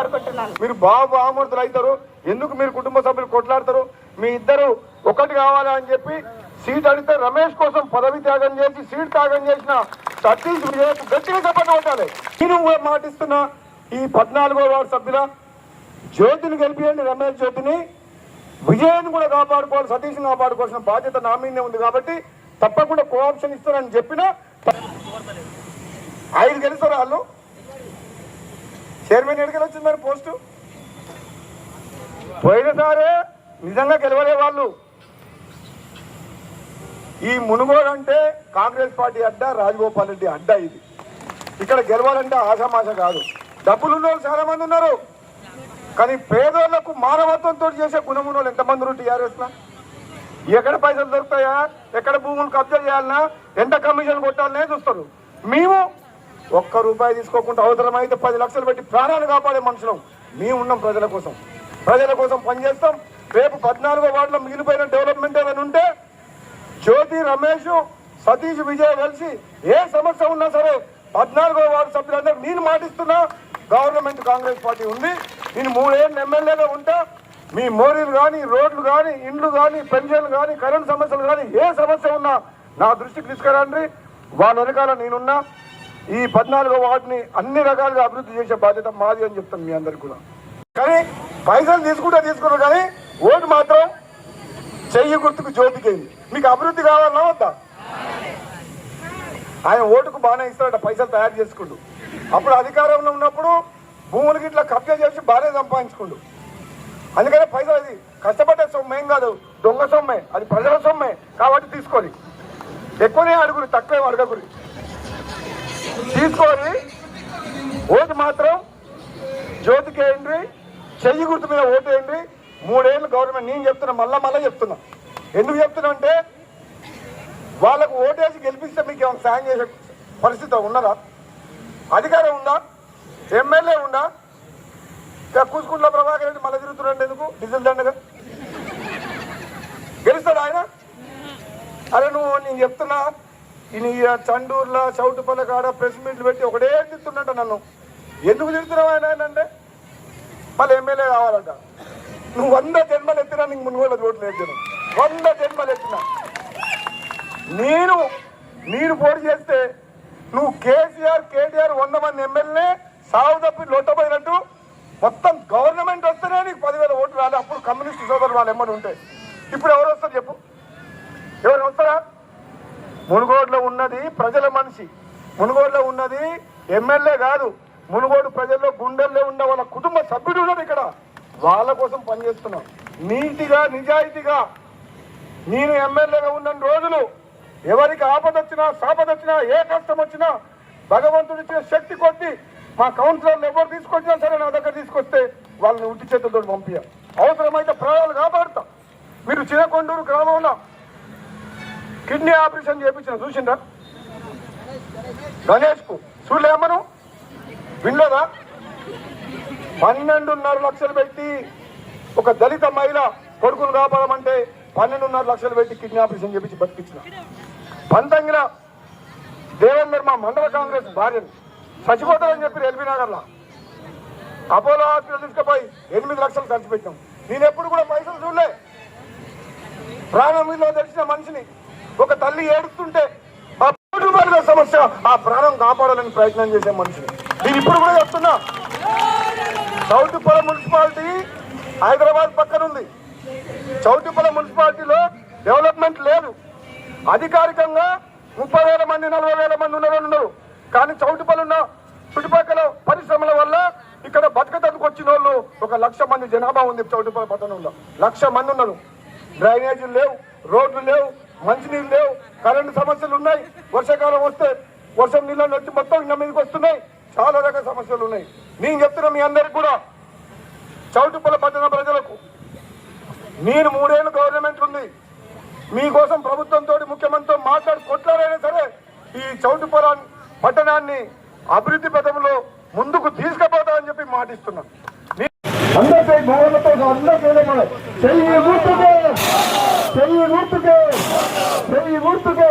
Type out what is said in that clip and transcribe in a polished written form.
కోరుకుంటున్నాను. మీరు బాబు ఆమూర్తులు అవుతారు, ఎందుకు మీరు కుటుంబ సభ్యులు కొట్లాడతారు? మీ ఇద్దరు ఒకటి కావాలా అని చెప్పి సీట్ అడిగితే రమేష్ కోసం పదవి త్యాగం చేసి సీట్ త్యాగం చేసిన సతీష్ విజయకు గట్టిగా చెప్పండి కొట్టాలి. నేను మాటిస్తున్నా, ఈ 14వ వార్డు సభ్యుల జ్యోతిని గెలిపియండి, రమేష్ జ్యోతిని. విజయాన్ని కూడా కాపాడుకోవాలి, సతీష్ని కాపాడుకోవాల్సిన బాధ్యత నా మీదే ఉంది కాబట్టి తప్పకుండా కోఆప్షన్ ఇస్తారని చెప్పినా 5 గెలుస్తారు వాళ్ళు. చైర్మన్ ఎన్నికలు వచ్చిందని పోస్టు పోయినసారే నిజంగా గెలవలే వాళ్ళు. ఈ మునుగోడు అంటే కాంగ్రెస్ పార్టీ అడ్డా, రాజగోపాల్ రెడ్డి అడ్డా. ఇది ఇక్కడ గెలవాలంటే ఆశామాష కాదు. డబ్బులు ఉన్న వాళ్ళు చాలా మంది ఉన్నారు, కానీ పేదోళ్లకు మానవత్వంతో చేసే గుణం ఉన్న వాళ్ళు ఎంతమంది ఉన్నారు టీఆర్ఎస్ లో? ఎక్కడ పైసలు దొరుకుతాయా, ఎక్కడ భూములు కబ్జా చేయాలన్నా, ఎంత కమిషన్ కొట్టాలనే చూస్తారు. మేము ₹1 తీసుకోకుండా అవసరమైతే 10 లక్షలు పెట్టి ప్రాణాలు కాపాడే మనుషులం. మేము ఉన్నాం ప్రజల కోసం, ప్రజల కోసం పనిచేస్తాం. రేపు 14వ వార్డులో మిగిలిపోయిన డెవలప్మెంట్ ఏమైనా ఉంటే జ్యోతి, రమేష్, సతీష్, విజయ్ కలిసి ఏ సమస్య ఉన్నా సరే 14వ వార్డు సభ్యులందరూ నేను మాటిస్తున్నా. గవర్నమెంట్ కాంగ్రెస్ పార్టీ ఉంది, నేను 3 ఏళ్ళు ఎమ్మెల్యేగా ఉంటా. మీ మోరీలు కానీ, రోడ్లు కానీ, ఇండ్లు కానీ, పెన్షన్లు కానీ, కరెంట్ సమస్యలు కానీ ఏ సమస్య ఉన్నా నా దృష్టికి తీసుకురండి. వాళ్ళ వెనకాల నేనున్నా. ఈ 14వ వార్డుని అన్ని రకాలుగా అభివృద్ధి చేసే బాధ్యత మాది అని చెప్తాను మీ అందరికి కూడా. కానీ పైసలు తీసుకున్నారు, కానీ ఓటు మాత్రం చెయ్యి గుర్తుకు జ్యోతికేంది. మీకు అభివృద్ధి కావాలన్నా వద్దా? ఆయన ఓటుకు బాగానే ఇస్తాడట, పైసలు తయారు చేసుకుంటూ. అప్పుడు అధికారంలో ఉన్నప్పుడు భూములకి ఇట్లా కబ్జా చేసి బాగానే సంపాదించుకుంటూ. అందుకనే పైసలు అది కష్టపడ్డ సొమ్మేం కాదు, దొంగ సొమ్మే, అది ప్రజల సొమ్మే కాబట్టి తీసుకోని. ఎక్కువనే అడుగురు, తక్కువ అడగకురి. తీసుకొని ఓటు మాత్రం జ్యోతికేయండి, చెయ్యి గుర్తు మీద ఓటు వేయండి. 3 ఏళ్ళు గవర్నమెంట్. నేను చెప్తున్నా, మళ్ళా చెప్తున్నా. ఎందుకు చెప్తున్నా అంటే వాళ్ళకు ఓటేసి గెలిపిస్తే మీకు ఏమైనా సాయం చేసే పరిస్థితి ఉన్నారా? అధికారం ఉందా? ఎమ్మెల్యే ఉందా? కూసుకుంట్ల ప్రభాకర్ రెడ్డి మళ్ళీ తిరుగుతున్నాడు ఎందుకు? డీజిల్ దండగా గెలుస్తాడు ఆయన? అరే నేను చెప్తున్నా, చండూరులో చౌటుపల్ల కాడ ప్రెస్ మీట్లు పెట్టి ఒకటే తిడుతున్నట్ట నన్ను. ఎందుకు తిడుతున్నావు ఆయన అంటే మళ్ళీ ఎమ్మెల్యే కావాలంట. నువ్వు 100 జన్మలు ఎత్తినా నీకు మునుగోళ్ళ ఓట్లు వేసాను. 100 జన్మలు ఎత్తినా. నేను పోటీ చేస్తే నువ్వు కేసీఆర్, కేటీఆర్ 100 మంది ఎమ్మెల్యే సాగు తప్పి లొట్టపోయినట్టు మొత్తం గవర్నమెంట్ వస్తేనే నీకు 10,000 ఓట్లు రాలి. అప్పుడు కమ్యూనిస్టు సోదరులు వాళ్ళు ఎమ్మడి ఉంటే. ఇప్పుడు ఎవరు వస్తారు చెప్పు? ఎవరు వస్తారా? మునుగోడులో ఉన్నది ప్రజల మనిషి, మునుగోడులో ఉన్నది ఎమ్మెల్యే కాదు. మునుగోడు ప్రజల్లో గుండెల్లో ఉన్న వాళ్ళ కుటుంబ సభ్యుడు ఉన్నాడు ఇక్కడ. వాళ్ళ కోసం పనిచేస్తున్నాం నీతిగా, నిజాయితీగా. నేను ఎమ్మెల్యేగా ఉన్న రోజులు ఎవరికి ఆపదొచ్చినా, సాపదొచ్చినా, ఏ కష్టం వచ్చినా భగవంతుడిచ్చిన శక్తి కొద్ది మా కౌన్సిలర్లు ఎవరు తీసుకొచ్చినా సరే నా దగ్గర తీసుకొస్తే వాళ్ళని ఉట్టి చేతులతో పంపించ, అవసరమైతే ప్రాణాలు కాపాడుతా. మీరు చిన్నకొండూరు గ్రామంలో కిడ్నీ ఆపరేషన్ చేయించిన చూసిండ్రా? గణేష్కు చూడలేమను వినలేదా? 12.5 లక్షలు పెట్టి ఒక దళిత మహిళ కొడుకును కాపాడమంటే 12.5 లక్షలు పెట్టి కిడ్నీ ఆపరేషన్ చేపించి బతికించిన. పంతంగిన దేవేందర్ మా మండల కాంగ్రెస్ భార్యను చచ్చిపోతారని చెప్పి ఎల్బీ నగర్లో అపోలో హాస్పిటల్ తీసుకుపోయి 8 లక్షలు ఖర్చు పెట్టాం. నేను ఎప్పుడు కూడా పైసలు చూడలే. ప్రాణం మీద తెలిసిన మనిషిని ఒక తల్లి ఏడుస్తుంటే ఆ రూపాయల సమస్య ఆ ప్రాణం కాపాడాలని ప్రయత్నం చేసే మనిషిని నేను ఇప్పుడు కూడా చెప్తున్నా. చౌటుప్పల మున్సిపాలిటీ హైదరాబాద్ పక్కన ఉంది. చౌటుప్పల మున్సిపాలిటీలో డెవలప్మెంట్ లేదు. అధికారికంగా 30,000 మంది 40,000 మంది ఉన్నారు. కానీ చౌటుప్పల ఉన్న చుట్టుపక్కల పరిశ్రమల వల్ల ఇక్కడ బతకడానికి వచ్చిన వాళ్ళు 1,00,000 మంది జనాభా ఉంది. చౌటుప్పల పట్టణంలో 1,00,000 మంది ఉన్నారు. డ్రైనేజీలు లేవు, రోడ్లు లేవు, మంచినీళ్ళు లేవు, కరెంటు సమస్యలు ఉన్నాయి. వర్షాకాలం వస్తే వర్షం నీళ్ళని వచ్చి మొత్తం ఇళ్ళ మీదకి వస్తున్నాయి. చాలా రకాల సమస్యలు ఉన్నాయి. నేను చెప్తున్నా మీ అందరికి కూడా, చౌటుప్పల పట్టణ ప్రజలకు, నేను 3 ఏళ్ళు గవర్నమెంట్ ఉంది. మీకోసం ప్రభుత్వంతో ముఖ్యమంత్రితో మాట్లాడి కొట్లాడైనా సరే ఈ చౌటుప్పల పట్టణాన్ని అభివృద్ధి పథంలో ముందుకు తీసుకుపోతామని చెప్పి మాటిస్తున్నాను. అందరికీ భావనతో అందరికీ చెయ్యి గుర్తుకే